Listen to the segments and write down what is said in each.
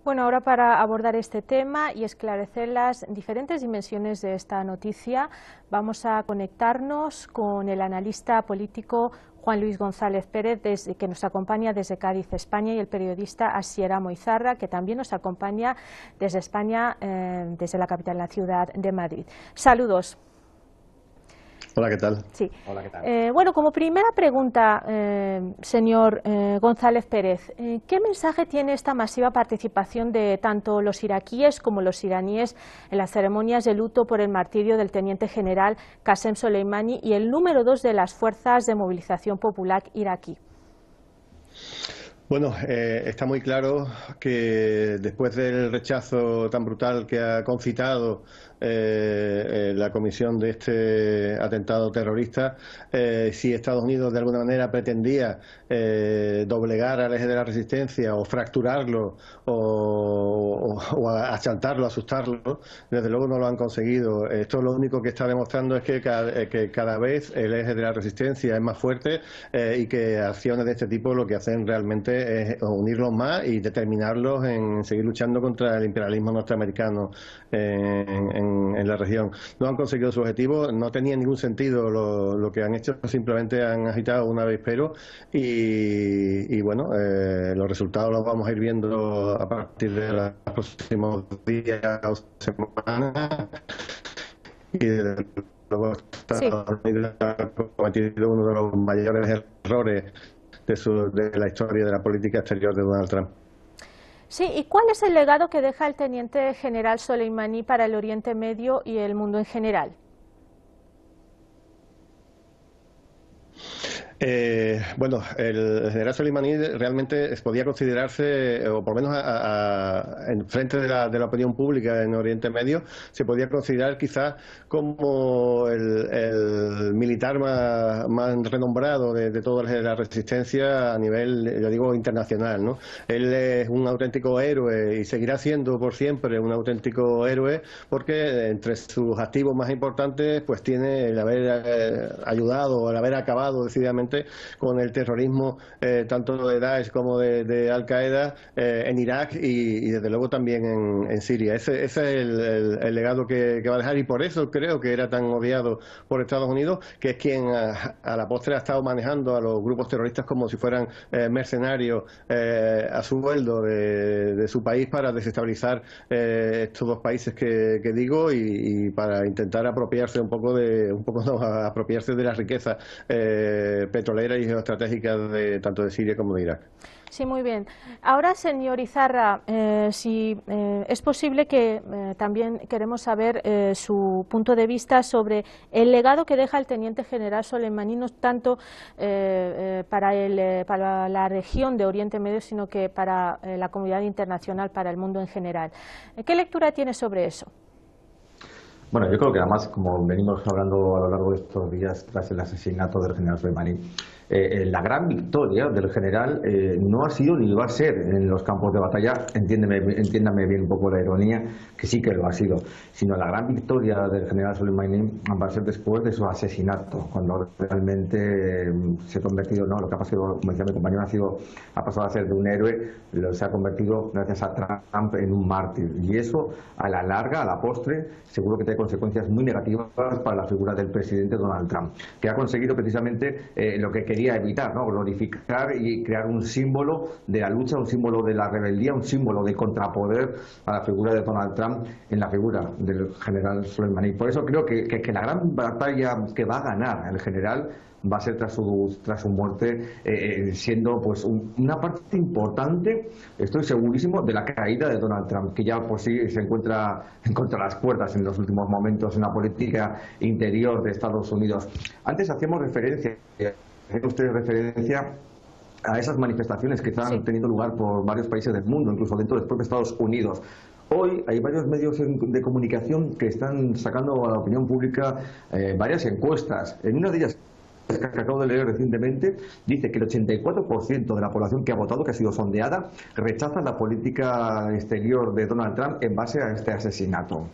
Bueno, ahora para abordar este tema y esclarecer las diferentes dimensiones de esta noticia, vamos a conectarnos con el analista político Juan Luis González Pérez, que nos acompaña desde Cádiz, España, y el periodista Asier Amo Izarra, que también nos acompaña desde España, desde la capital, la ciudad de Madrid. Saludos. Hola, ¿qué tal? Sí. Hola, ¿qué tal? Bueno, como primera pregunta, señor González Pérez, ¿qué mensaje tiene esta masiva participación de tanto los iraquíes como los iraníes en las ceremonias de luto por el martirio del teniente general Qasem Soleimani y el número 2 de las fuerzas de movilización popular iraquí? Bueno, está muy claro que después del rechazo tan brutal que ha concitado la comisión de este atentado terrorista, si Estados Unidos de alguna manera pretendía doblegar al eje de la resistencia o fracturarlo o achantarlo, asustarlo, desde luego no lo han conseguido. Esto lo único que está demostrando es que cada vez el eje de la resistencia es más fuerte y que acciones de este tipo lo que hacen realmente es unirlos más y determinarlos en seguir luchando contra el imperialismo norteamericano en la región. No han conseguido su objetivo, no tenía ningún sentido lo que han hecho, simplemente han agitado un avispero y bueno, los resultados los vamos a ir viendo a partir de los próximos días o semanas. Y desde luego Estados Unidos ha cometido uno de los mayores errores de la historia de la política exterior de Donald Trump. Sí, ¿y cuál es el legado que deja el teniente general Soleimani para el Oriente Medio y el mundo en general? Bueno, el general Soleimani realmente podía considerarse, o por lo menos en frente de la opinión pública en Oriente Medio, se podía considerar quizás como el militar más renombrado de toda la resistencia a nivel, yo digo, internacional, ¿no? Él es un auténtico héroe y seguirá siendo por siempre un auténtico héroe porque entre sus activos más importantes pues tiene el haber ayudado, el haber acabado decididamente con el terrorismo tanto de Daesh como de Al-Qaeda en Irak y desde luego también en Siria. Ese es el legado que va a dejar y por eso creo que era tan odiado por Estados Unidos, que es quien a la postre ha estado manejando a los grupos terroristas como si fueran mercenarios a su sueldo de su país para desestabilizar estos dos países que digo y para intentar apropiarse apropiarse de la riqueza petrolera y geoestratégica tanto de Siria como de Irak. Sí, muy bien. Ahora, señor Izarra, si es posible que también queremos saber su punto de vista sobre el legado que deja el teniente general Soleimani, no tanto para la región de Oriente Medio, sino que para la comunidad internacional, para el mundo en general. ¿Qué lectura tiene sobre eso? Bueno, yo creo que además, como venimos hablando a lo largo de estos días tras el asesinato del general Soleimani, la gran victoria del general no ha sido ni va a ser en los campos de batalla, entiéndame bien un poco la ironía, que sí que lo ha sido, sino la gran victoria del general Soleimani va a ser después de su asesinato, cuando realmente se ha convertido, no, lo que ha pasado, como decía mi compañero, ha pasado a ser de un héroe, se ha convertido gracias a Trump en un mártir, y eso a la larga, a la postre, seguro que tiene consecuencias muy negativas para la figura del presidente Donald Trump, que ha conseguido precisamente lo que quería evitar, ¿no? Glorificar y crear un símbolo de la lucha, un símbolo de la rebeldía, un símbolo de contrapoder a la figura de Donald Trump en la figura del general Soleimani. Por eso creo que la gran batalla que va a ganar el general va a ser tras su muerte, siendo pues una parte importante, estoy segurísimo, de la caída de Donald Trump, que ya por sí se encuentra contra las cuerdas en los últimos momentos en la política interior de Estados Unidos. Antes hacíamos referencia a esas manifestaciones que están teniendo lugar por varios países del mundo, incluso dentro de los propios Estados Unidos. Hoy hay varios medios de comunicación que están sacando a la opinión pública varias encuestas. En una de ellas, que acabo de leer recientemente, dice que el 84% de la población que ha votado, que ha sido sondeada, rechaza la política exterior de Donald Trump en base a este asesinato.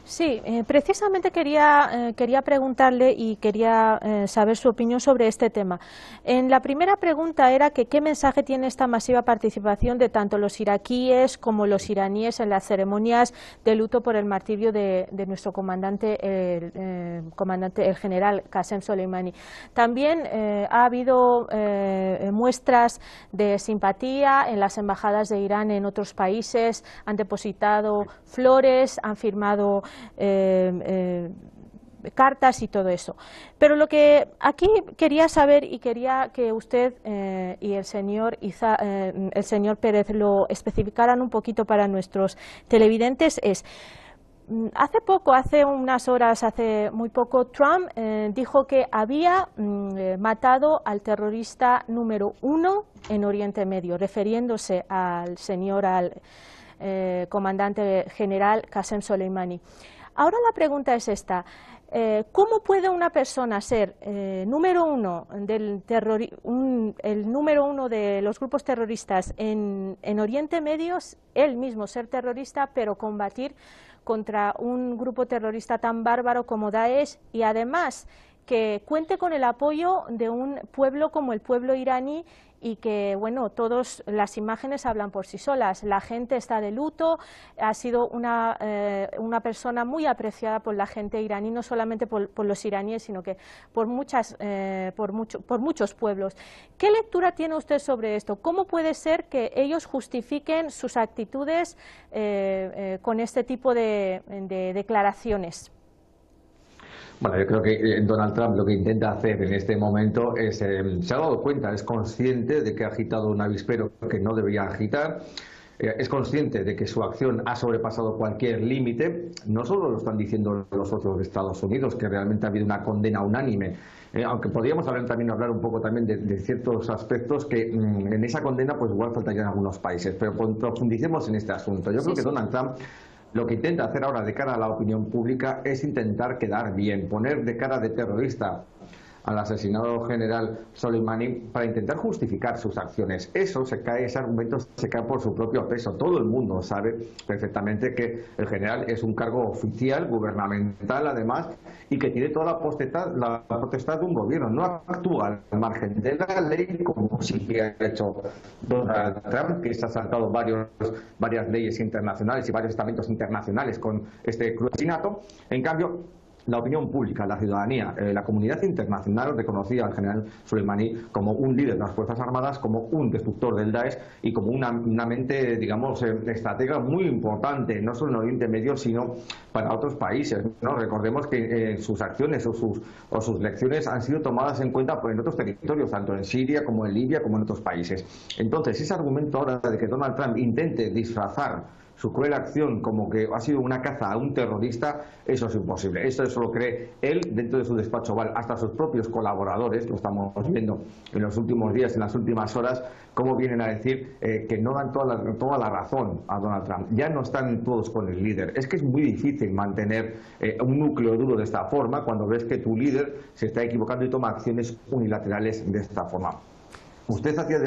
Sí, precisamente quería preguntarle y quería saber su opinión sobre este tema. En la primera pregunta era que qué mensaje tiene esta masiva participación de tanto los iraquíes como los iraníes en las ceremonias de luto por el martirio de nuestro comandante, el general Qasem Soleimani. También ha habido muestras de simpatía en las embajadas de Irán en otros países, han depositado flores, han firmado cartas y todo eso. Pero lo que aquí quería saber y quería que usted y el señor Pérez lo especificaran un poquito para nuestros televidentes es: hace poco, hace unas horas, hace muy poco, Trump dijo que había matado al terrorista número 1 en Oriente Medio, refiriéndose al comandante general Qasem Soleimani. Ahora la pregunta es esta: ¿cómo puede una persona ser el número uno de los grupos terroristas en Oriente Medio, él mismo ser terrorista, pero combatir contra un grupo terrorista tan bárbaro como Daesh, y además que cuente con el apoyo de un pueblo como el pueblo iraní, y que, bueno, todas las imágenes hablan por sí solas? La gente está de luto, ha sido una persona muy apreciada por la gente iraní, no solamente por los iraníes, sino que por muchos pueblos. ¿Qué lectura tiene usted sobre esto? ¿Cómo puede ser que ellos justifiquen sus actitudes con este tipo de declaraciones? Bueno, yo creo que Donald Trump lo que intenta hacer en este momento es, se ha dado cuenta, es consciente de que ha agitado un avispero que no debería agitar, es consciente de que su acción ha sobrepasado cualquier límite. No solo lo están diciendo los socios de Estados Unidos, que realmente ha habido una condena unánime, aunque podríamos hablar un poco también de ciertos aspectos que en esa condena pues igual faltarían algunos países, pero profundicemos en este asunto. Yo creo que Donald Trump lo que intenta hacer ahora de cara a la opinión pública es intentar quedar bien, poner de cara de terrorista al asesinado general Soleimani para intentar justificar sus acciones. Ese argumento se cae por su propio peso. Todo el mundo sabe perfectamente que el general es un cargo oficial, gubernamental además, y que tiene toda la potestad de un gobierno. No actúa al margen de la ley como sí que ha hecho Donald Trump, que se ha saltado varias leyes internacionales y varios estamentos internacionales con este cruel asesinato. En cambio, la opinión pública, la ciudadanía, la comunidad internacional reconocía al general Soleimani como un líder de las Fuerzas Armadas, como un destructor del Daesh y como una mente, digamos, estratega muy importante, no solo en Oriente Medio, sino para otros países, ¿no? Recordemos que sus acciones o sus lecciones han sido tomadas en cuenta en otros territorios, tanto en Siria como en Libia, como en otros países. Entonces, ese argumento ahora de que Donald Trump intente disfrazar su cruel acción como que ha sido una caza a un terrorista, eso es imposible. Eso lo cree él dentro de su despacho oval. Hasta sus propios colaboradores, lo estamos viendo en los últimos días, en las últimas horas, cómo vienen a decir que no dan toda la razón a Donald Trump. Ya no están todos con el líder. Es que es muy difícil mantener un núcleo duro de esta forma cuando ves que tu líder se está equivocando y toma acciones unilaterales de esta forma. Usted hacía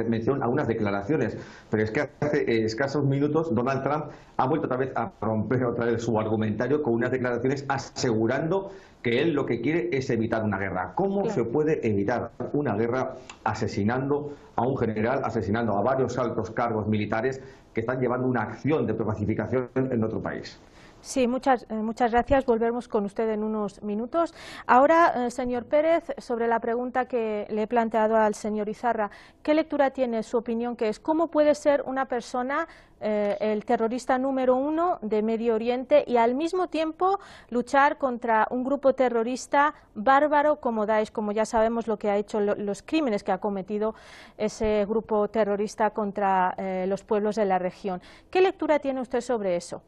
mención a unas declaraciones, pero es que hace escasos minutos Donald Trump ha vuelto otra vez a romper su argumentario con unas declaraciones asegurando que él lo que quiere es evitar una guerra. ¿Cómo se puede evitar una guerra asesinando a un general, asesinando a varios altos cargos militares que están llevando una acción de pacificación en otro país? Sí, muchas gracias. Volvemos con usted en unos minutos. Ahora, señor Pérez, sobre la pregunta que le he planteado al señor Izarra, ¿qué lectura tiene su opinión, que es cómo puede ser una persona el terrorista número 1 de Medio Oriente y al mismo tiempo luchar contra un grupo terrorista bárbaro como Daesh, como ya sabemos lo que ha hecho, los crímenes que ha cometido ese grupo terrorista contra los pueblos de la región? ¿Qué lectura tiene usted sobre eso?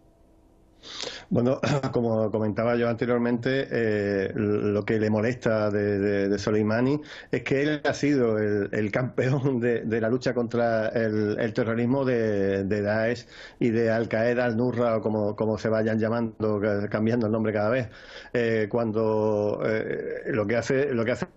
Bueno, como comentaba yo anteriormente, lo que le molesta de Soleimani es que él ha sido el campeón de la lucha contra el terrorismo de Daesh y de Al-Qaeda, Al-Nusra, o como se vayan llamando, cambiando el nombre cada vez. Lo que hace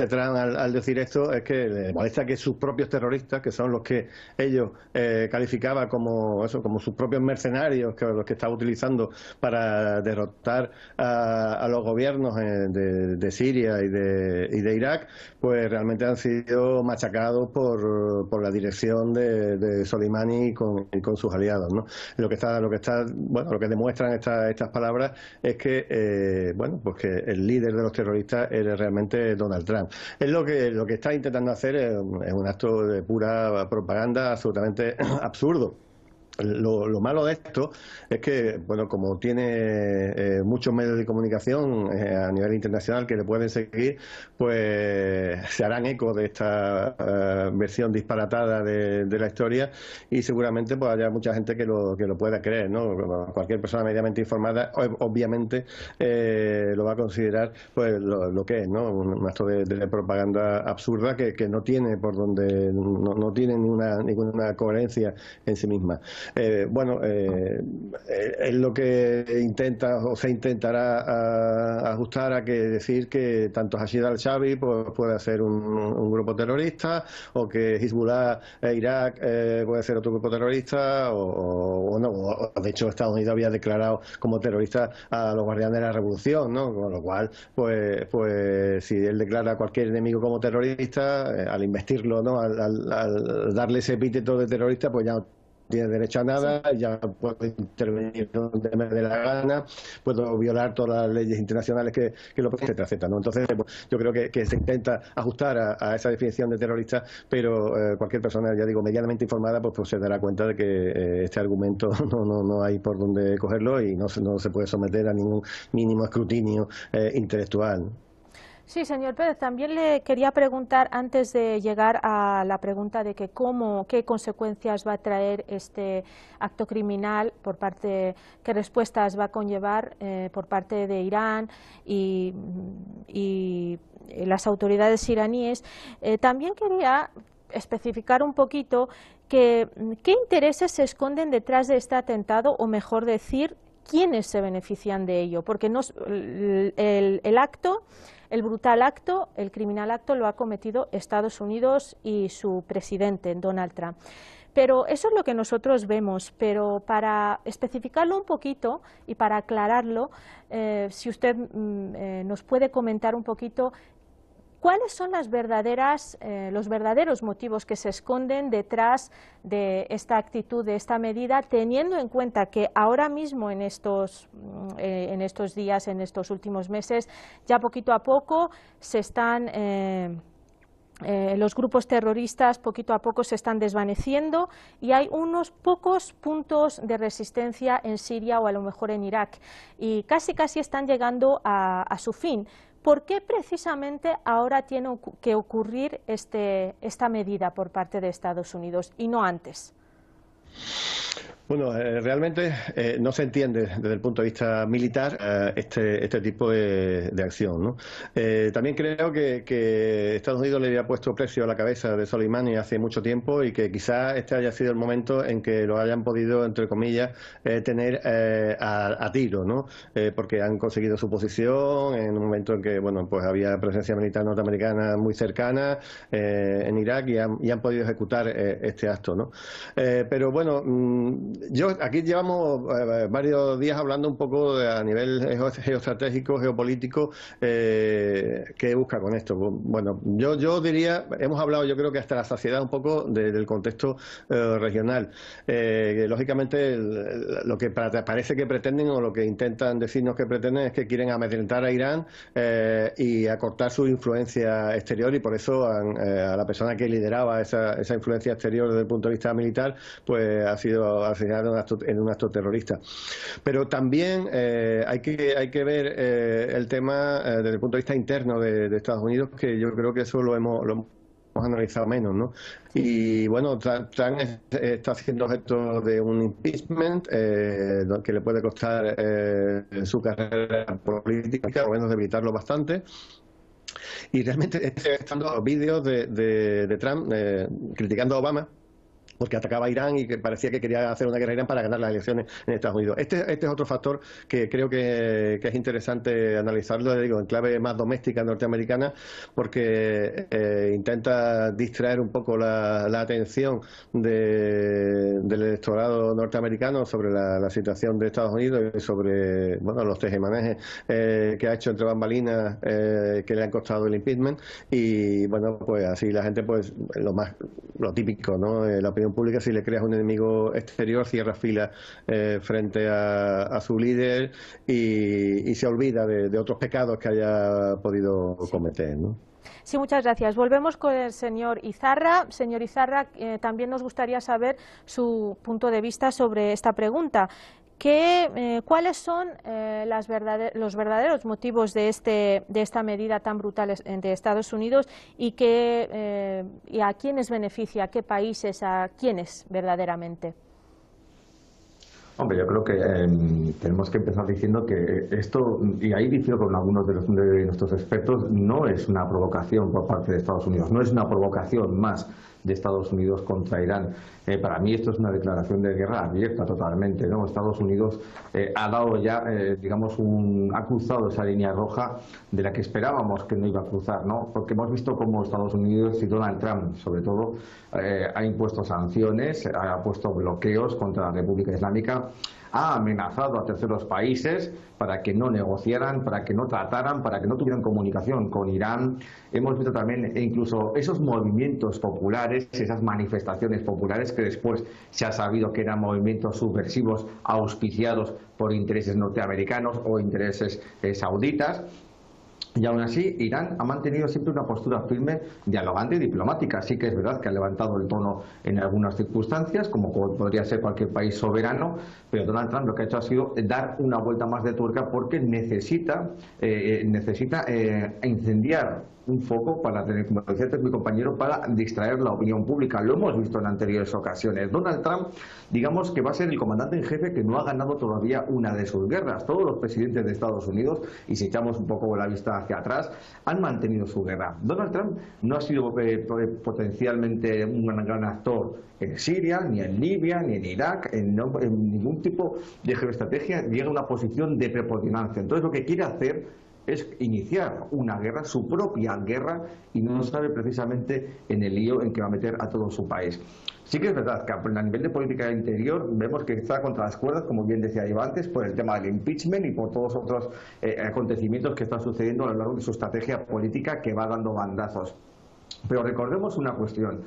Trump al decir esto es que le molesta que sus propios terroristas, que son los que ellos calificaban como sus propios mercenarios, que los que estaba utilizando para derrotar a los gobiernos de Siria y de Irak, pues realmente han sido machacados por la dirección de Soleimani y con sus aliados, ¿no? Lo que demuestran estas palabras es que pues que el líder de los terroristas es realmente Donald Trump. Es lo que está intentando hacer es un acto de pura propaganda absolutamente absurdo. Lo malo de esto es que, bueno, como tiene muchos medios de comunicación a nivel internacional que le pueden seguir, pues se harán eco de esta versión disparatada de la historia y seguramente pues haya mucha gente que lo pueda creer, ¿no? Cualquier persona medianamente informada obviamente lo va a considerar pues lo que es, ¿no? Un acto de propaganda absurda que no tiene por donde no tiene ninguna coherencia en sí misma. Es lo que intenta o se intentará ajustar a que decir que tanto Rashid al-Shabi pues, puede ser un grupo terrorista o que Hezbollah Irak puede ser otro grupo terrorista o no. De hecho, Estados Unidos había declarado como terrorista a los guardianes de la revolución, ¿no? Con lo cual, pues si él declara a cualquier enemigo como terrorista, al investirlo, ¿no? Al darle ese epíteto de terrorista, pues ya no tiene derecho a nada, ya puedo intervenir donde me dé la gana, puedo violar todas las leyes internacionales que lo etcétera, etcétera, ¿no? Entonces, yo creo que se intenta ajustar a esa definición de terrorista, pero cualquier persona, ya digo, medianamente informada, pues se dará cuenta de que este argumento no hay por dónde cogerlo y no se puede someter a ningún mínimo escrutinio intelectual. Sí, señor Pérez, también le quería preguntar, antes de llegar a la pregunta de qué consecuencias va a traer este acto criminal qué respuestas va a conllevar por parte de Irán y las autoridades iraníes, también quería especificar un poquito qué intereses se esconden detrás de este atentado, o mejor decir, quiénes se benefician de ello, porque el brutal acto, el criminal acto, lo ha cometido Estados Unidos y su presidente, Donald Trump. Pero eso es lo que nosotros vemos, pero para especificarlo un poquito y para aclararlo, si usted nos puede comentar un poquito ¿cuáles son los verdaderos motivos que se esconden detrás de esta actitud, de esta medida, teniendo en cuenta que ahora mismo en estos días, en estos últimos meses, ya poquito a poco los grupos terroristas poquito a poco se están desvaneciendo y hay unos pocos puntos de resistencia en Siria o a lo mejor en Irak y casi están llegando a su fin? ¿Por qué precisamente ahora tiene que ocurrir esta medida por parte de Estados Unidos y no antes? Bueno, realmente no se entiende desde el punto de vista militar este tipo de acción, ¿no? También creo que Estados Unidos le había puesto precio a la cabeza de Soleimani hace mucho tiempo y que quizás este haya sido el momento en que lo hayan podido, entre comillas, tener a tiro, ¿no? Porque han conseguido su posición en un momento en que, bueno, pues había presencia militar norteamericana muy cercana en Irak y han podido ejecutar este acto, ¿no? Pero bueno, aquí llevamos varios días hablando un poco a nivel geoestratégico, geopolítico, qué busca con esto. Bueno, yo diría, hemos hablado yo creo que hasta la saciedad un poco del contexto regional. Lógicamente lo que parece que pretenden o lo que intentan decirnos que pretenden es que quieren amedrentar a Irán y acortar su influencia exterior y por eso a la persona que lideraba esa influencia exterior desde el punto de vista militar pues ha sido asesinado en un acto terrorista. Pero también hay que ver el tema desde el punto de vista interno de Estados Unidos, que yo creo que eso lo hemos analizado menos, ¿no? Y bueno, Trump está siendo objeto de un impeachment que le puede costar su carrera política, o menos debilitarlo bastante. Y realmente estoy estando vídeos de Trump criticando a Obama porque atacaba a Irán y que parecía que quería hacer una guerra a Irán para ganar las elecciones en Estados Unidos. Este es otro factor que creo que es interesante analizarlo, digo, en clave más doméstica norteamericana, porque intenta distraer un poco la atención del electorado norteamericano sobre la situación de Estados Unidos y sobre los tejemanejes que ha hecho entre bambalinas que le han costado el impeachment. Y bueno, pues así la gente, pues lo típico, ¿no? La opinión pública, si le creas un enemigo exterior, cierra filas frente a su líder y se olvida de otros pecados que haya podido cometer, ¿no? Sí, muchas gracias. Volvemos con el señor Izarra. Señor Izarra, también nos gustaría saber su punto de vista sobre esta pregunta. ¿Cuáles son los verdaderos motivos de esta medida tan brutal de Estados Unidos y a quiénes beneficia, a qué países, a quiénes verdaderamente? Hombre, yo creo que tenemos que empezar diciendo que esto, y ahí difiero con algunos de nuestros expertos, no es una provocación por parte de Estados Unidos, no es una provocación más de Estados Unidos contra Irán. Para mí esto es una declaración de guerra abierta totalmente, ¿no? Estados Unidos ha dado ya, ha cruzado esa línea roja de la que esperábamos que no iba a cruzar, ¿no? Porque hemos visto cómo Estados Unidos y Donald Trump, sobre todo, ha impuesto sanciones, ha puesto bloqueos contra la República Islámica, ha amenazado a terceros países para que no negociaran, para que no trataran, para que no tuvieran comunicación con Irán. Hemos visto también incluso esos movimientos populares, esas manifestaciones populares que después se ha sabido que eran movimientos subversivos auspiciados por intereses norteamericanos o intereses sauditas. Y aún así, Irán ha mantenido siempre una postura firme, dialogante y diplomática. Sí que es verdad que ha levantado el tono en algunas circunstancias, como podría ser cualquier país soberano, pero Donald Trump lo que ha hecho ha sido dar una vuelta más de tuerca porque necesita incendiar un foco para tener, como decía mi compañero, para distraer la opinión pública. Lo hemos visto en anteriores ocasiones. Donald Trump, digamos que va a ser el comandante en jefe que no ha ganado todavía una de sus guerras. Todos los presidentes de Estados Unidos, y si echamos un poco la vista hacia atrás, han mantenido su guerra. Donald Trump no ha sido potencialmente un gran actor en Siria, ni en Libia, ni en Irak, en ningún tipo de geoestrategia llega a una posición de preponderancia. Entonces lo que quiere hacer es iniciar una guerra, su propia guerra, y no sabe precisamente en el lío en que va a meter a todo su país. Sí que es verdad que a nivel de política interior vemos que está contra las cuerdas, como bien decía yo antes, por el tema del impeachment y por todos los otros acontecimientos que están sucediendo a lo largo de su estrategia política, que va dando bandazos. Pero recordemos una cuestión.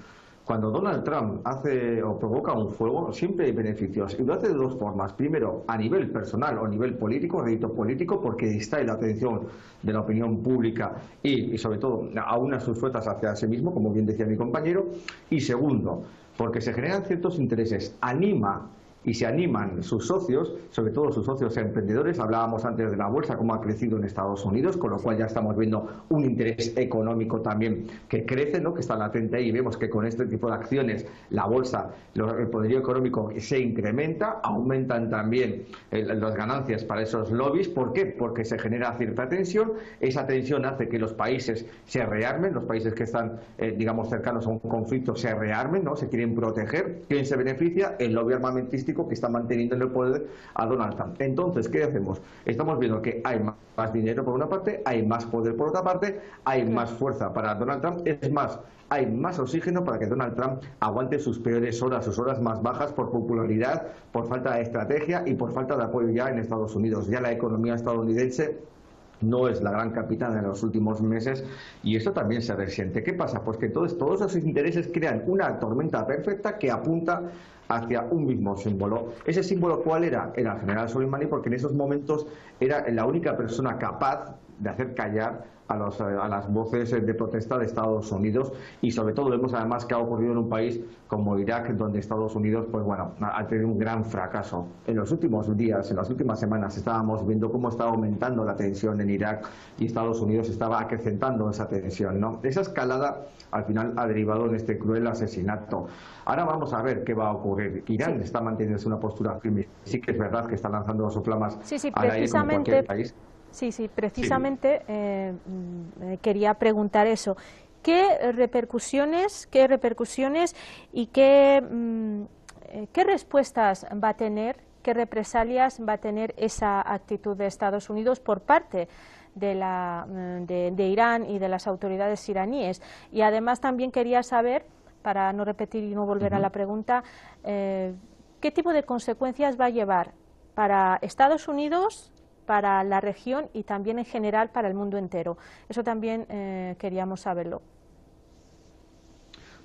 Cuando Donald Trump hace o provoca un fuego, siempre hay beneficios. Y lo hace de dos formas. Primero, a nivel personal o a nivel político, rédito político, porque distrae la atención de la opinión pública y sobre todo, aúna sus fuerzas hacia sí mismo, como bien decía mi compañero. Y segundo, porque se generan ciertos intereses, anima y se animan sus socios, sobre todo sus socios emprendedores. Hablábamos antes de la bolsa, cómo ha crecido en Estados Unidos, con lo cual ya estamos viendo un interés económico también que crece, ¿no? Que está latente ahí, y vemos que con este tipo de acciones la bolsa, el poderío económico se incrementa, aumentan también las ganancias para esos lobbies. ¿Por qué? Porque se genera cierta tensión, esa tensión hace que los países se rearmen, los países que están, digamos, cercanos a un conflicto se rearmen, ¿no? Se quieren proteger. ¿Quién se beneficia? El lobby armamentístico que está manteniendo en el poder a Donald Trump. Entonces, ¿qué hacemos? Estamos viendo que hay más dinero por una parte, hay más poder por otra parte, hay más fuerza para Donald Trump, es más, hay más oxígeno para que Donald Trump aguante sus peores horas, sus horas más bajas por popularidad, por falta de estrategia y por falta de apoyo ya en Estados Unidos. Ya la economía estadounidense no es la gran capitana en los últimos meses y eso también se resiente. ¿Qué pasa? Pues que todos esos intereses crean una tormenta perfecta que apunta hacia un mismo símbolo. ¿Ese símbolo cuál era? Era el general Soleimani, porque en esos momentos era la única persona capaz de hacer callar a las voces de protesta de Estados Unidos, y sobre todo vemos además que ha ocurrido en un país como Irak, donde Estados Unidos, pues bueno, ha tenido un gran fracaso. En los últimos días, en las últimas semanas, estábamos viendo cómo estaba aumentando la tensión en Irak y Estados Unidos estaba acrecentando esa tensión, ¿no? Esa escalada al final ha derivado en este cruel asesinato. Ahora vamos a ver qué va a ocurrir. Irán está manteniendo una postura firme. Sí que es verdad que está lanzando sus flamas al aire como cualquier país. Sí, precisamente quería preguntar eso. ¿qué repercusiones y qué respuestas va a tener, qué represalias va a tener esa actitud de Estados Unidos por parte de Irán y de las autoridades iraníes? Y además también quería saber, para no repetir y no volver a la pregunta, ¿qué tipo de consecuencias va a llevar para Estados Unidos, para la región y también en general para el mundo entero? Eso también queríamos saberlo.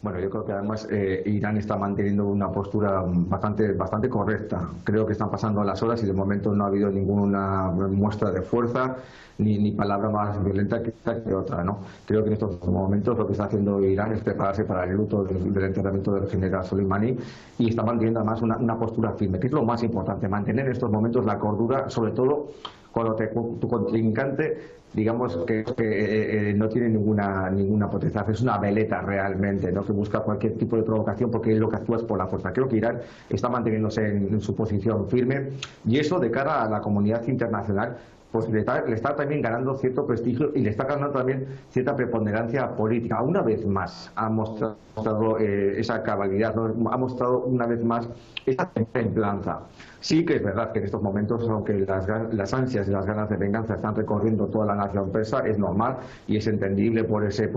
Bueno, yo creo que además Irán está manteniendo una postura bastante correcta. Creo que están pasando las horas y de momento no ha habido ninguna muestra de fuerza ni palabra más violenta que otra, ¿no? Creo que en estos momentos lo que está haciendo Irán es prepararse para el luto del enterramiento del general Soleimani y está manteniendo además una postura firme, que es lo más importante, mantener en estos momentos la cordura, sobre todo cuando tu contrincante, digamos que no tiene ninguna potestad, es una veleta realmente, ¿no? Que busca cualquier tipo de provocación porque es lo que actúa es por la fuerza. Creo que Irán está manteniéndose en su posición firme y eso de cara a la comunidad internacional pues le está también ganando cierto prestigio y le está ganando también cierta preponderancia política. Una vez más ha mostrado esa cabalidad, ¿no? Ha mostrado una vez más esa templanza. Sí que es verdad que en estos momentos, aunque las ansias y las ganas de venganza están recorriendo toda la nación persa, es normal y es entendible por ese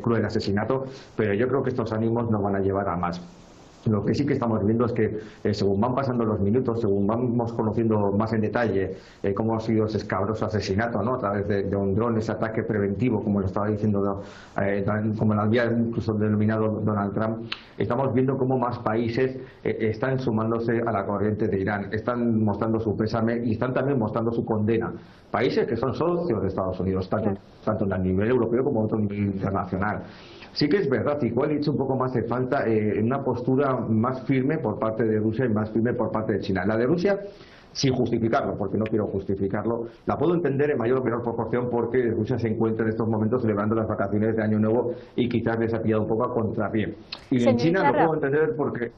cruel asesinato, pero yo creo que estos ánimos no van a llevar a más. Lo que sí que estamos viendo es que según van pasando los minutos, según vamos conociendo más en detalle cómo ha sido ese escabroso asesinato, ¿no? A través de un dron, ese ataque preventivo, como lo estaba diciendo, como lo había incluso denominado Donald Trump, estamos viendo cómo más países están sumándose a la corriente de Irán, están mostrando su pésame y están también mostrando su condena. Países que son socios de Estados Unidos, tanto a nivel europeo como a otro nivel internacional. Sí que es verdad, igual he hecho un poco más de falta una postura más firme por parte de Rusia y más firme por parte de China. La de Rusia, sin justificarlo, porque no quiero justificarlo, la puedo entender en mayor o menor proporción porque Rusia se encuentra en estos momentos celebrando las vacaciones de Año Nuevo y quizás les ha pillado un poco a contrapié. Y en China lo puedo entender porque...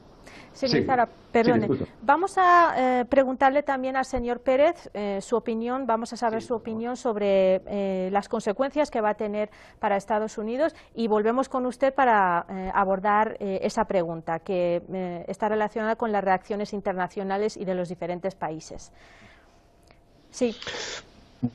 Señor Zara, perdone. Vamos a preguntarle también al señor Pérez su opinión, vamos a saber su opinión sobre las consecuencias que va a tener para Estados Unidos y volvemos con usted para abordar esa pregunta que está relacionada con las reacciones internacionales y de los diferentes países. Sí.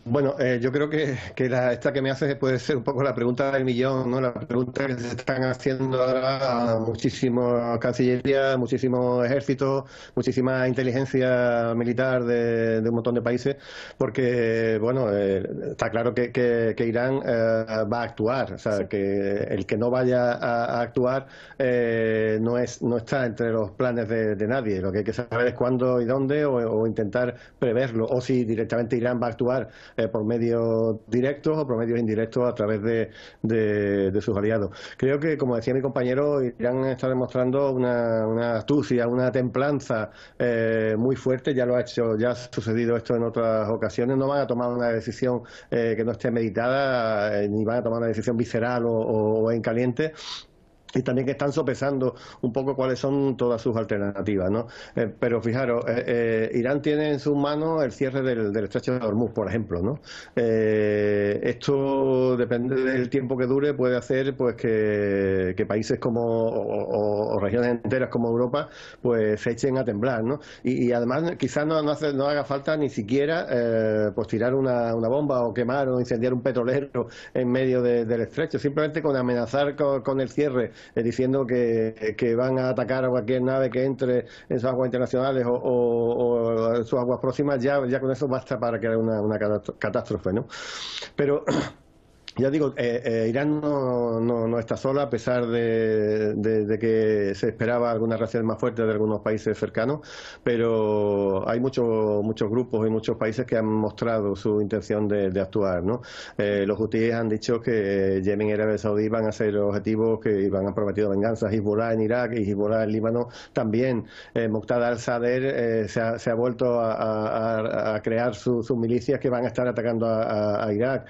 Bueno, yo creo que esta que me haces puede ser un poco la pregunta del millón, ¿no? La pregunta que se están haciendo ahora muchísimo cancillería, muchísimos ejércitos, muchísima inteligencia militar de un montón de países, porque, bueno, está claro que Irán va a actuar, o sea, sí, que el que no vaya a actuar no está entre los planes de nadie. Lo que hay que saber es cuándo y dónde o intentar preverlo, o si directamente Irán va a actuar por medios directos o por medios indirectos a través de sus aliados. Creo que, como decía mi compañero, Irán está demostrando una astucia, una templanza muy fuerte. Ya lo ha hecho, ya ha sucedido esto en otras ocasiones. No van a tomar una decisión que no esté meditada, ni van a tomar una decisión visceral o en caliente. Y también que están sopesando un poco cuáles son todas sus alternativas, ¿no? Pero fijaros, Irán tiene en sus manos el cierre del estrecho de Hormuz, por ejemplo, ¿no? Esto, depende del tiempo que dure, puede hacer pues que países como o regiones enteras como Europa pues se echen a temblar, ¿no? Y además quizás no haga falta ni siquiera pues tirar una bomba o quemar o incendiar un petrolero en medio del estrecho, simplemente con amenazar con el cierre, diciendo que van a atacar a cualquier nave que entre en sus aguas internacionales o en sus aguas próximas, ya con eso basta para crear una catástrofe, ¿no? Pero ya digo, Irán no está sola, a pesar de que se esperaba alguna reacción más fuerte de algunos países cercanos, pero hay muchos grupos y muchos países que han mostrado su intención de actuar, ¿no? Los hutíes han dicho que Yemen y Arabia Saudí van a ser objetivos que han prometido venganza. Hezbollah en Irak y Hezbollah en Líbano también. Muqtada al-Sadr se ha vuelto a crear sus milicias que van a estar atacando a Irak,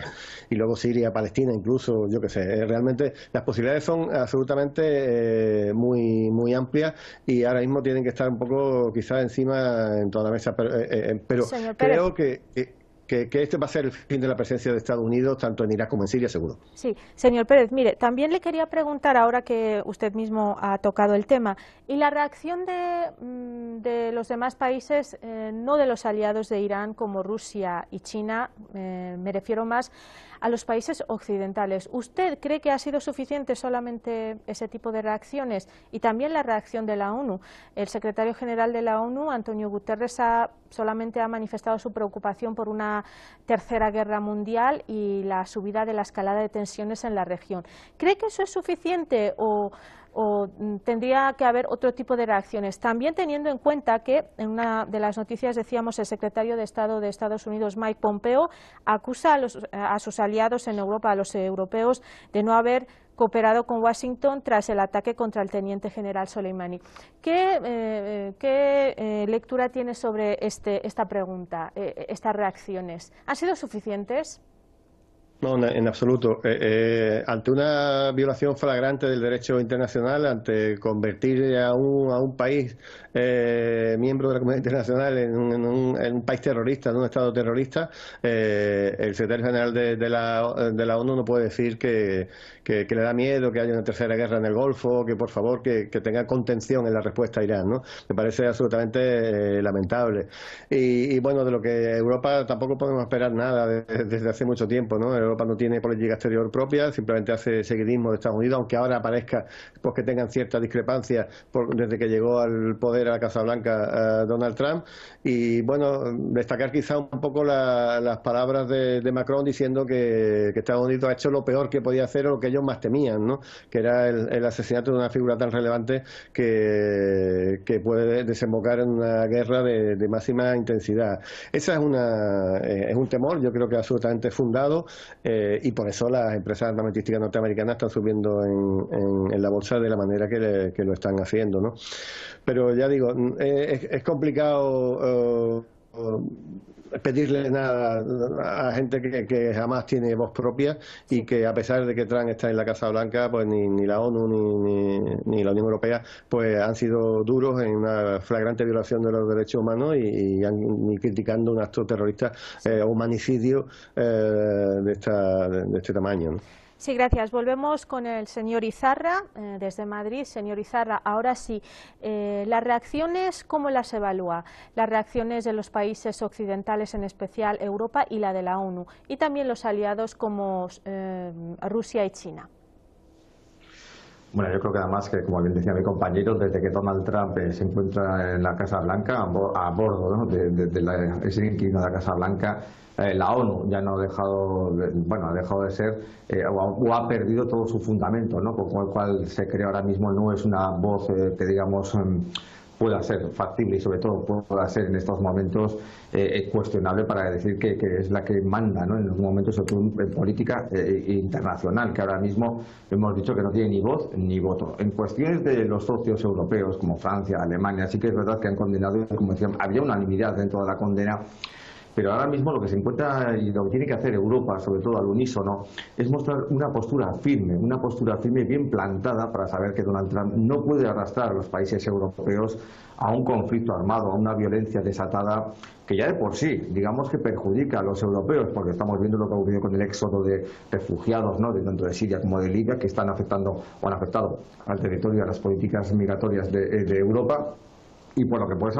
y luego Siria, Palestina, incluso, yo qué sé. Realmente las posibilidades son absolutamente muy amplias y ahora mismo tienen que estar un poco quizás encima en toda la mesa, pero creo que que este va a ser el fin de la presencia de Estados Unidos tanto en Irak como en Siria, seguro. Sí, señor Pérez, mire, también le quería preguntar, ahora que usted mismo ha tocado el tema, y la reacción de los demás países, no de los aliados de Irán como Rusia y China, me refiero más a los países occidentales. ¿Usted cree que ha sido suficiente solamente ese tipo de reacciones? Y también la reacción de la ONU. El secretario general de la ONU, Antonio Guterres, solamente ha manifestado su preocupación por una tercera guerra mundial y la subida de la escalada de tensiones en la región. ¿Cree que eso es suficiente o tendría que haber otro tipo de reacciones? También teniendo en cuenta que en una de las noticias decíamos el secretario de Estado de Estados Unidos, Mike Pompeo, acusa a sus aliados en Europa, a los europeos, de no haber cooperado con Washington tras el ataque contra el teniente general Soleimani. ¿Qué lectura tiene sobre esta pregunta, estas reacciones? ¿Han sido suficientes? No, en absoluto. Ante una violación flagrante del derecho internacional, ante convertir a un país miembro de la comunidad internacional en un país terrorista, en un Estado terrorista, el secretario general de la ONU no puede decir que le da miedo que haya una tercera guerra en el Golfo, que por favor que tenga contención en la respuesta a Irán, ¿no? Me parece absolutamente lamentable. Y bueno, de lo que Europa tampoco podemos esperar nada desde hace mucho tiempo, ¿no? Europa no tiene política exterior propia, simplemente hace seguidismo de Estados Unidos, aunque ahora parezca pues, que tengan ciertas discrepancias desde que llegó al poder a la Casa Blanca Donald Trump. Y bueno, destacar quizá un poco las palabras de Macron diciendo que Estados Unidos ha hecho lo peor que podía hacer o lo que ellos más temían, ¿no? Que era el asesinato de una figura tan relevante que puede desembocar en una guerra de máxima intensidad. Esa es un temor, yo creo que absolutamente fundado. Y por eso las empresas armamentísticas norteamericanas están subiendo en la bolsa de la manera que lo están haciendo, ¿no? Pero ya digo, es complicado pedirle nada a gente que jamás tiene voz propia y que a pesar de que Trump está en la Casa Blanca, pues ni la ONU ni la Unión Europea pues han sido duros en una flagrante violación de los derechos humanos y ni criticando un acto terrorista o humanicidio de este tamaño, ¿no? Sí, gracias. Volvemos con el señor Izarra, desde Madrid. Señor Izarra, ahora sí, las reacciones, ¿cómo las evalúa? Las reacciones de los países occidentales, en especial Europa, y la de la ONU, y también los aliados como Rusia y China. Bueno, yo creo que además, que como bien decía mi compañero, desde que Donald Trump se encuentra en la Casa Blanca, a bordo, ¿no? de ese inquilino de la Casa Blanca, la ONU ya no ha dejado de ser o ha perdido todo su fundamento, ¿no? Con el cual se cree ahora mismo no es una voz que digamos pueda ser factible y sobre todo pueda ser en estos momentos cuestionable para decir que es la que manda, ¿no? En los momentos, sobre todo en política internacional, que ahora mismo hemos dicho que no tiene ni voz ni voto. En cuestiones de los socios europeos como Francia, Alemania, sí que es verdad que han condenado, como decían, había unanimidad dentro de la condena. Pero ahora mismo lo que se encuentra y lo que tiene que hacer Europa, sobre todo al unísono, es mostrar una postura firme bien plantada para saber que Donald Trump no puede arrastrar a los países europeos a un conflicto armado, a una violencia desatada que ya de por sí, digamos que perjudica a los europeos, porque estamos viendo lo que ha ocurrido con el éxodo de refugiados, ¿no? De tanto de Siria como de Libia, que están afectando o han afectado al territorio, a las políticas migratorias de Europa. Y por lo que pueda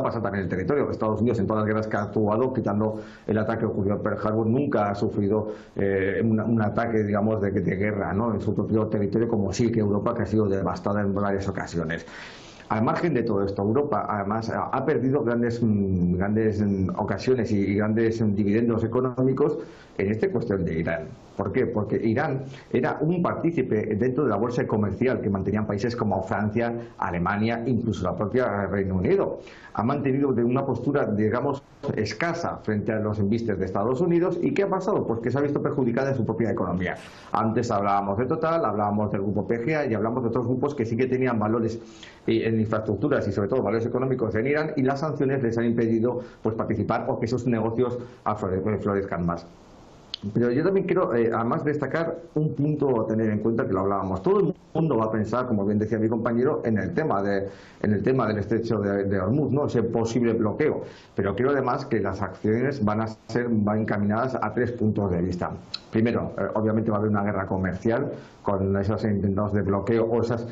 pasar también en el territorio. Estados Unidos, en todas las guerras que ha actuado, quitando el ataque que ocurrió en Pearl Harbor, nunca ha sufrido un ataque, digamos, de guerra, ¿no? En su propio territorio, como sí que Europa, que ha sido devastada en varias ocasiones. Al margen de todo esto, Europa además ha perdido grandes ocasiones y grandes dividendos económicos en esta cuestión de Irán. ¿Por qué? Porque Irán era un partícipe dentro de la bolsa comercial que mantenían países como Francia, Alemania, incluso la propia Reino Unido. Ha mantenido de una postura, digamos, escasa frente a los embistes de Estados Unidos. ¿Y qué ha pasado? Pues que se ha visto perjudicada en su propia economía. Antes hablábamos de Total, hablábamos del grupo PGA y hablamos de otros grupos que sí que tenían valores en infraestructuras y sobre todo valores económicos en Irán, y las sanciones les han impedido pues participar o que esos negocios florezcan más. Pero yo también quiero, además, destacar un punto a tener en cuenta que lo hablábamos. Todo el mundo va a pensar, como bien decía mi compañero, en el tema del estrecho de Hormuz, ¿no? Ese posible bloqueo. Pero creo además que las acciones van encaminadas a 3 puntos de vista. Primero, obviamente va a haber una guerra comercial con esos intentos de bloqueo o esas.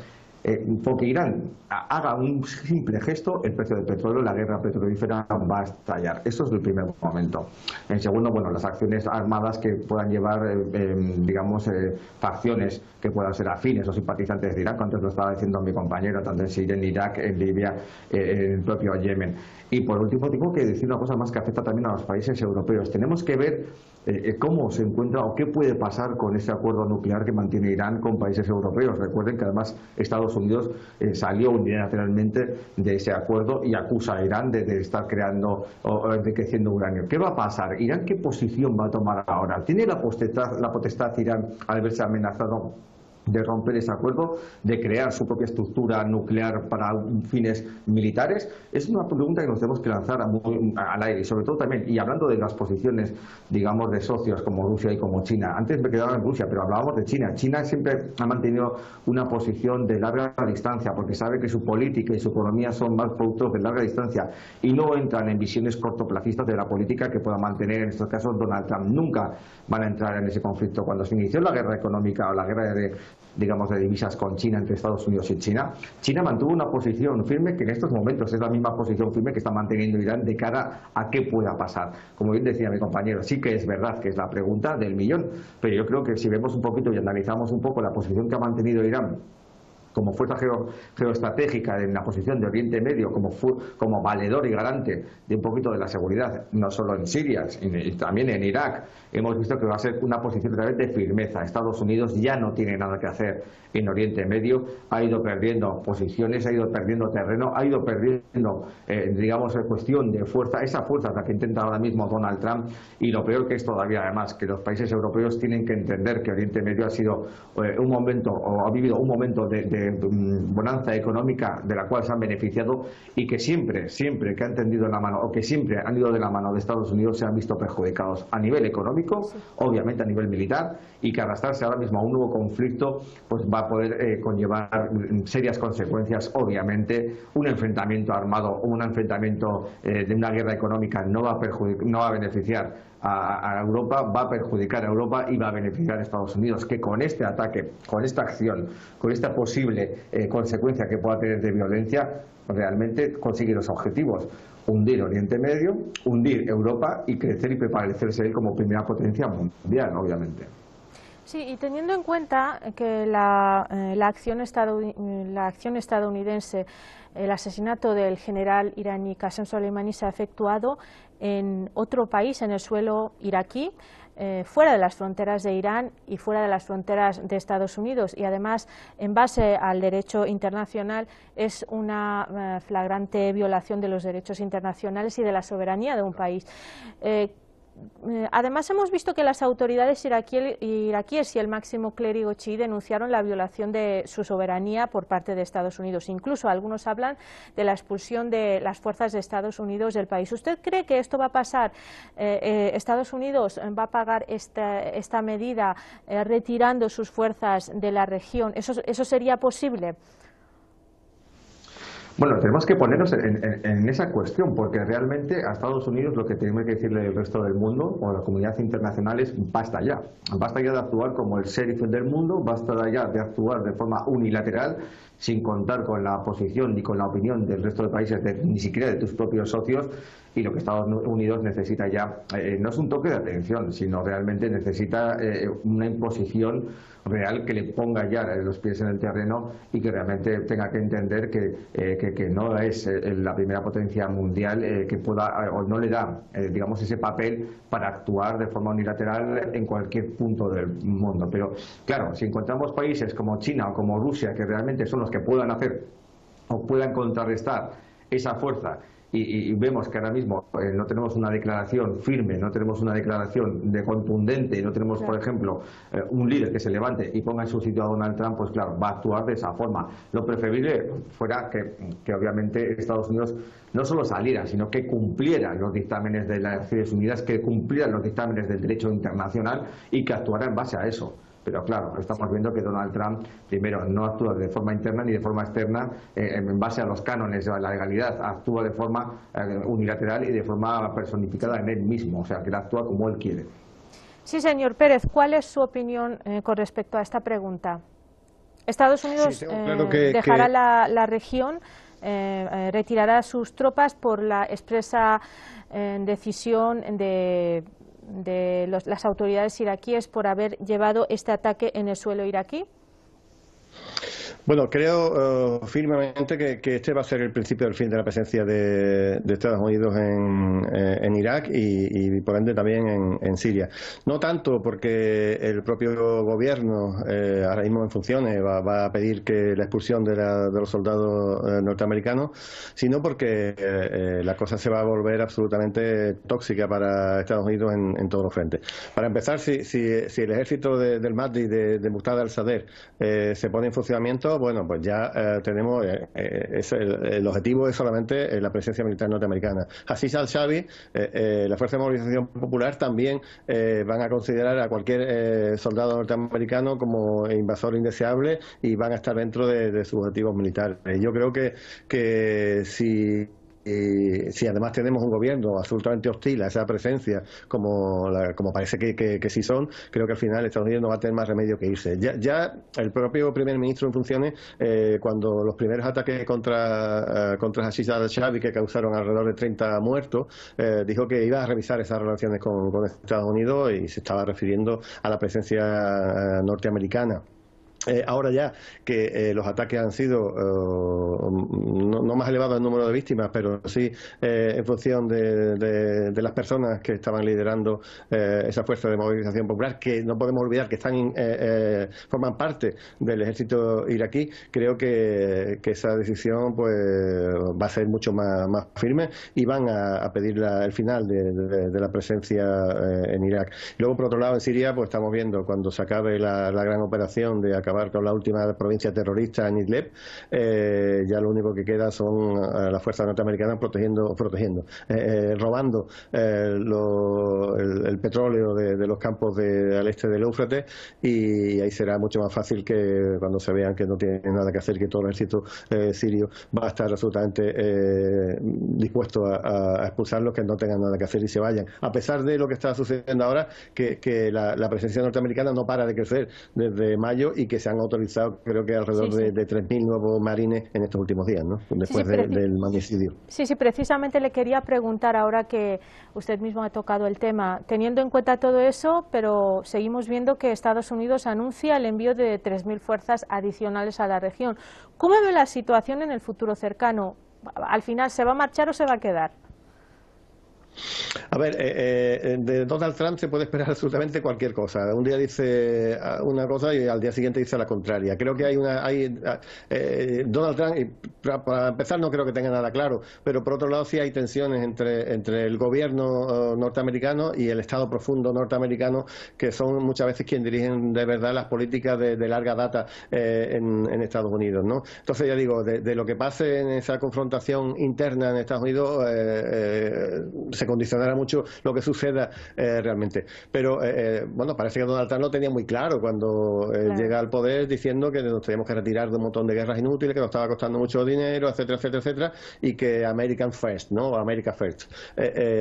Porque Irán haga un simple gesto, el precio del petróleo, la guerra petrolífera va a estallar. Eso es el primer momento. En segundo, bueno, las acciones armadas que puedan llevar, digamos, facciones que puedan ser afines o simpatizantes de Irán, como antes lo estaba diciendo mi compañero, tanto en Siria, en Irak, en Libia, en el propio Yemen. Y por último, tengo que decir una cosa más que afecta también a los países europeos. Tenemos que ver cómo se encuentra o qué puede pasar con ese acuerdo nuclear que mantiene Irán con países europeos. Recuerden que además Estados Unidos salió unilateralmente de ese acuerdo y acusa a Irán de estar creando o enriqueciendo uranio. ¿Qué va a pasar? ¿Irán qué posición va a tomar ahora? ¿Tiene la potestad Irán al verse amenazado de romper ese acuerdo, de crear su propia estructura nuclear para fines militares? Es una pregunta que nos tenemos que lanzar al aire, y sobre todo también, y hablando de las posiciones, digamos, de socios como Rusia y como China. Antes me quedaba en Rusia, pero hablábamos de China. China siempre ha mantenido una posición de larga distancia, porque sabe que su política y su economía son más productos de larga distancia y no entran en visiones cortoplacistas de la política que pueda mantener, en estos casos, Donald Trump. Nunca van a entrar en ese conflicto. Cuando se inició la guerra económica o la guerra digamos, de divisas con China, entre Estados Unidos y China, China mantuvo una posición firme que en estos momentos es la misma posición firme que está manteniendo Irán de cara a qué pueda pasar. Como bien decía mi compañero, sí que es verdad que es la pregunta del millón, pero yo creo que si vemos un poquito y analizamos un poco la posición que ha mantenido Irán como fuerza geoestratégica en la posición de Oriente Medio, como valedor y garante de un poquito de la seguridad, no solo en Siria, y también en Irak, hemos visto que va a ser una posición realmente de firmeza. Estados Unidos ya no tiene nada que hacer en Oriente Medio, ha ido perdiendo posiciones, ha ido perdiendo terreno, ha ido perdiendo, digamos, cuestión de fuerza. Esa fuerza es la que intenta ahora mismo Donald Trump, y lo peor que es todavía, además, que los países europeos tienen que entender que Oriente Medio ha sido un momento, o ha vivido un momento de bonanza económica de la cual se han beneficiado, y que siempre que han tendido la mano o que siempre han ido de la mano de Estados Unidos se han visto perjudicados a nivel económico, obviamente a nivel militar, y que arrastrarse ahora mismo a un nuevo conflicto pues va a poder conllevar serias consecuencias. Obviamente un enfrentamiento armado, un enfrentamiento de una guerra económica no va a beneficiar a Europa, va a perjudicar a Europa y va a beneficiar a Estados Unidos, que con este ataque, con esta acción, con esta posible consecuencia que pueda tener de violencia, realmente consigue los objetivos: hundir Oriente Medio, hundir Europa y crecer y prevalecerse él como primera potencia mundial, obviamente. Sí, y teniendo en cuenta que la acción estadounidense, el asesinato del general iraní Qasem Soleimani, se ha efectuado en otro país, en el suelo iraquí, fuera de las fronteras de Irán y fuera de las fronteras de Estados Unidos, y además, en base al derecho internacional, es una flagrante violación de los derechos internacionales y de la soberanía de un país. Además, hemos visto que las autoridades iraquíes y el máximo clérigo chií denunciaron la violación de su soberanía por parte de Estados Unidos. Incluso algunos hablan de la expulsión de las fuerzas de Estados Unidos del país. ¿Usted cree que esto va a pasar? ¿Estados Unidos va a pagar esta medida retirando sus fuerzas de la región? ¿Eso sería posible? Bueno, tenemos que ponernos en esa cuestión, porque realmente a Estados Unidos lo que tenemos que decirle al resto del mundo o a la comunidad internacional es: basta ya de actuar como el sheriff del mundo, basta ya de actuar de forma unilateral, sin contar con la posición ni con la opinión del resto de países, ni siquiera de tus propios socios. Y lo que Estados Unidos necesita ya no es un toque de atención, sino realmente necesita una imposición real que le ponga ya los pies en el terreno y que realmente tenga que entender que no es la primera potencia mundial que pueda o no le da, digamos, ese papel para actuar de forma unilateral en cualquier punto del mundo. Pero claro, si encontramos países como China o como Rusia, que realmente son los que puedan hacer o puedan contrarrestar esa fuerza y vemos que ahora mismo no tenemos una declaración firme, no tenemos una declaración de contundente, no tenemos, por ejemplo, un líder que se levante y ponga en su sitio a Donald Trump, pues claro, va a actuar de esa forma. Lo preferible fuera que obviamente Estados Unidos no solo saliera, sino que cumpliera los dictámenes de las Naciones Unidas, que cumpliera los dictámenes del derecho internacional y que actuara en base a eso. Pero claro, estamos viendo que Donald Trump, primero, no actúa de forma interna ni de forma externa en base a los cánones de la legalidad, actúa de forma unilateral y de forma personificada en él mismo, o sea, que él actúa como él quiere. Sí, señor Pérez, ¿cuál es su opinión con respecto a esta pregunta? ¿Estados Unidos dejará la región, retirará sus tropas por la expresa decisión de las autoridades iraquíes por haber llevado este ataque en el suelo iraquí? Bueno, creo firmemente que este va a ser el principio del fin de la presencia de Estados Unidos en Irak y por ende también en Siria. No tanto porque el propio gobierno, ahora mismo en funciones, va a pedir que la expulsión de los soldados norteamericanos, sino porque la cosa se va a volver absolutamente tóxica para Estados Unidos en todos los frentes. Para empezar, si el ejército del Mahdi, de Muqtada al-Sadr, se pone en funcionamiento, bueno, pues ya tenemos, el objetivo es solamente la presencia militar norteamericana. Aziz al-Shabi, la Fuerza de Movilización Popular también van a considerar a cualquier soldado norteamericano como invasor indeseable y van a estar dentro de sus objetivos militares. Yo creo que si además tenemos un gobierno absolutamente hostil a esa presencia, como parece que sí son, creo que al final Estados Unidos no va a tener más remedio que irse. Ya el propio primer ministro en funciones, cuando los primeros ataques contra Aziz al-Shabi, que causaron alrededor de 30 muertos, dijo que iba a revisar esas relaciones con Estados Unidos y se estaba refiriendo a la presencia norteamericana. Ahora ya que los ataques han sido no más elevados en número de víctimas, pero sí en función de las personas que estaban liderando esa fuerza de movilización popular, que no podemos olvidar que forman parte del ejército iraquí, creo que esa decisión pues va a ser mucho más firme y van a pedir el final de la presencia en Irak. Luego, por otro lado, en Siria, pues estamos viendo cuando se acabe la gran operación de acabar con la última provincia terrorista en Idlib, ya lo único que queda son las fuerzas norteamericanas robando el petróleo de los campos al este del Éufrates, y ahí será mucho más fácil que cuando se vean que no tienen nada que hacer, que todo el ejército sirio va a estar absolutamente dispuesto a expulsarlos, que no tengan nada que hacer y se vayan. A pesar de lo que está sucediendo ahora, que la presencia norteamericana no para de crecer desde mayo y que se han autorizado, creo que alrededor de 3.000 nuevos marines en estos últimos días, ¿no? Después del magnicidio. Sí, precisamente le quería preguntar, ahora que usted mismo ha tocado el tema, teniendo en cuenta todo eso, pero seguimos viendo que Estados Unidos anuncia el envío de 3.000 fuerzas adicionales a la región. ¿Cómo ve la situación en el futuro cercano? ¿Al final se va a marchar o se va a quedar? A ver, de Donald Trump se puede esperar absolutamente cualquier cosa. Un día dice una cosa y al día siguiente dice la contraria. Creo que Donald Trump, y para empezar, no creo que tenga nada claro, pero por otro lado sí hay tensiones entre el gobierno norteamericano y el Estado profundo norteamericano, que son muchas veces quienes dirigen de verdad las políticas de larga data en Estados Unidos, ¿no? Entonces, ya digo, de lo que pase en esa confrontación interna en Estados Unidos, se condicionará mucho lo que suceda realmente. Pero, bueno, parece que Donald Trump lo tenía muy claro cuando llega al poder, diciendo que nos teníamos que retirar de un montón de guerras inútiles, que nos estaba costando mucho dinero, etcétera, etcétera, etcétera, y que American First, ¿no? America First.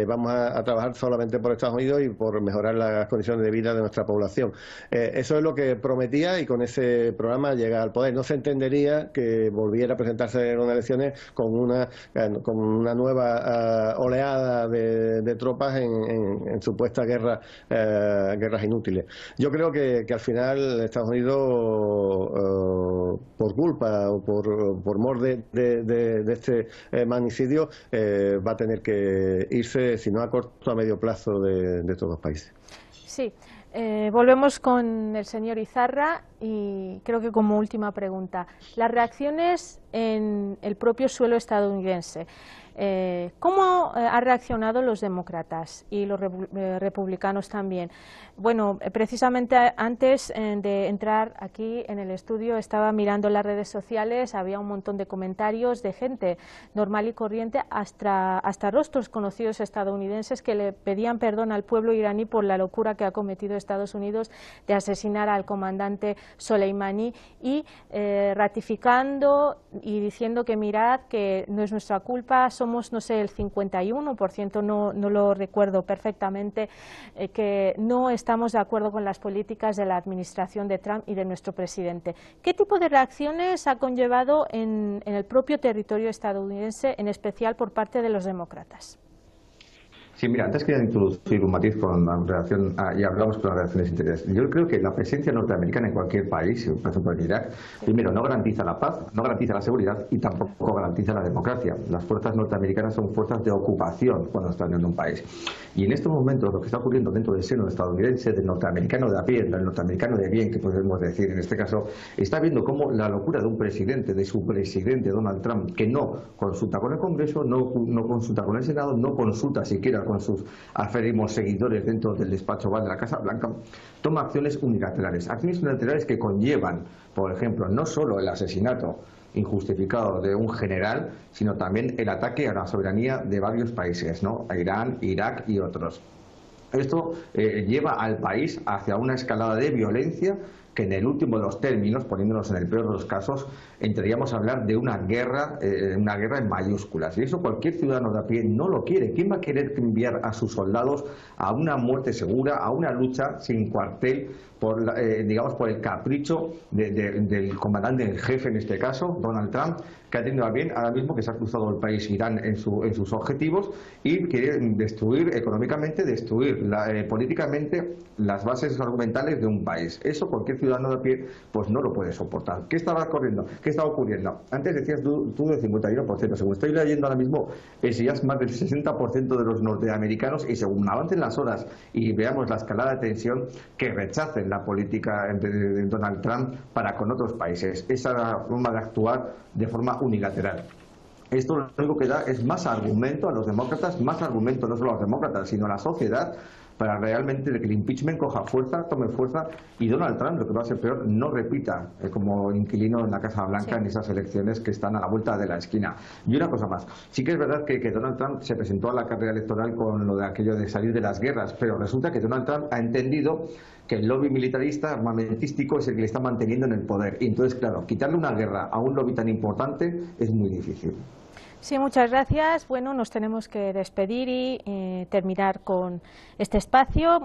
Vamos a trabajar solamente por Estados Unidos y por mejorar las condiciones de vida de nuestra población. Eso es lo que prometía, y con ese programa llega al poder. No se entendería que volviera a presentarse en unas elecciones con una nueva oleada de tropas en supuestas guerras inútiles. Yo creo que al final Estados Unidos, por culpa o por mor de este magnicidio, va a tener que irse, si no a corto, a medio plazo de estos dos países. Sí. Volvemos con el señor Izarra y creo que como última pregunta, las reacciones en el propio suelo estadounidense. ¿Cómo han reaccionado los demócratas y los republicanos también? Bueno, precisamente antes de entrar aquí en el estudio estaba mirando las redes sociales, había un montón de comentarios de gente normal y corriente, hasta rostros conocidos estadounidenses que le pedían perdón al pueblo iraní por la locura que ha cometido Estados Unidos de asesinar al comandante Soleimani y ratificando y diciendo que mirad, que no es nuestra culpa, somos, no sé, el 51%, no lo recuerdo perfectamente, que no estamos de acuerdo con las políticas de la administración de Trump y de nuestro presidente. ¿Qué tipo de reacciones ha conllevado en el propio territorio estadounidense, en especial por parte de los demócratas? Sí, mira, antes quería introducir un matiz con la relación, y hablamos con las relaciones interiores. Yo creo que la presencia norteamericana en cualquier país, por ejemplo en Irak, primero no garantiza la paz, no garantiza la seguridad y tampoco garantiza la democracia. Las fuerzas norteamericanas son fuerzas de ocupación cuando están en un país. Y en estos momentos lo que está ocurriendo dentro del seno estadounidense, del norteamericano de a pie, del norteamericano de bien, que podemos decir en este caso, está viendo cómo la locura de un presidente, de su presidente Donald Trump, que no consulta con el Congreso, no consulta con el Senado, no consulta siquiera con sus aférrimos seguidores dentro del despacho Oval de la Casa Blanca, toma acciones unilaterales que conllevan, por ejemplo, no solo el asesinato injustificado de un general, sino también el ataque a la soberanía de varios países, ¿no? A Irán, Irak y otros. Esto lleva al país hacia una escalada de violencia que en el último de los términos, poniéndonos en el peor de los casos, entraríamos a hablar de una guerra en mayúsculas. Y eso cualquier ciudadano de a pie no lo quiere. ¿Quién va a querer enviar a sus soldados a una muerte segura, a una lucha sin cuartel, digamos por el capricho del comandante en jefe, en este caso, Donald Trump, que ha tenido a bien ahora mismo que se ha cruzado el país Irán en sus objetivos y quiere destruir económicamente, destruir políticamente las bases argumentales de un país? Eso cualquier ciudadano de a pie pues no lo puede soportar. ¿Qué estaba ocurriendo? Antes decías tú del 51%, según estoy leyendo ahora mismo es ya más del 60% de los norteamericanos, y según avancen las horas y veamos la escalada de tensión, que rechacen la política de Donald Trump para con otros países. Esa forma de actuar de forma unilateral. Esto lo único que da es más argumento a los demócratas, más argumento no solo a los demócratas, sino a la sociedad, para realmente que el impeachment coja fuerza, tome fuerza, y Donald Trump, lo que va a ser peor, no repita como inquilino en la Casa Blanca en esas elecciones que están a la vuelta de la esquina. Y una cosa más, sí que es verdad que Donald Trump se presentó a la carrera electoral con lo de aquello de salir de las guerras, pero resulta que Donald Trump ha entendido que el lobby militarista, armamentístico, es el que le está manteniendo en el poder. Y entonces, claro, quitarle una guerra a un lobby tan importante es muy difícil. Sí, muchas gracias. Bueno, nos tenemos que despedir y terminar con este espacio.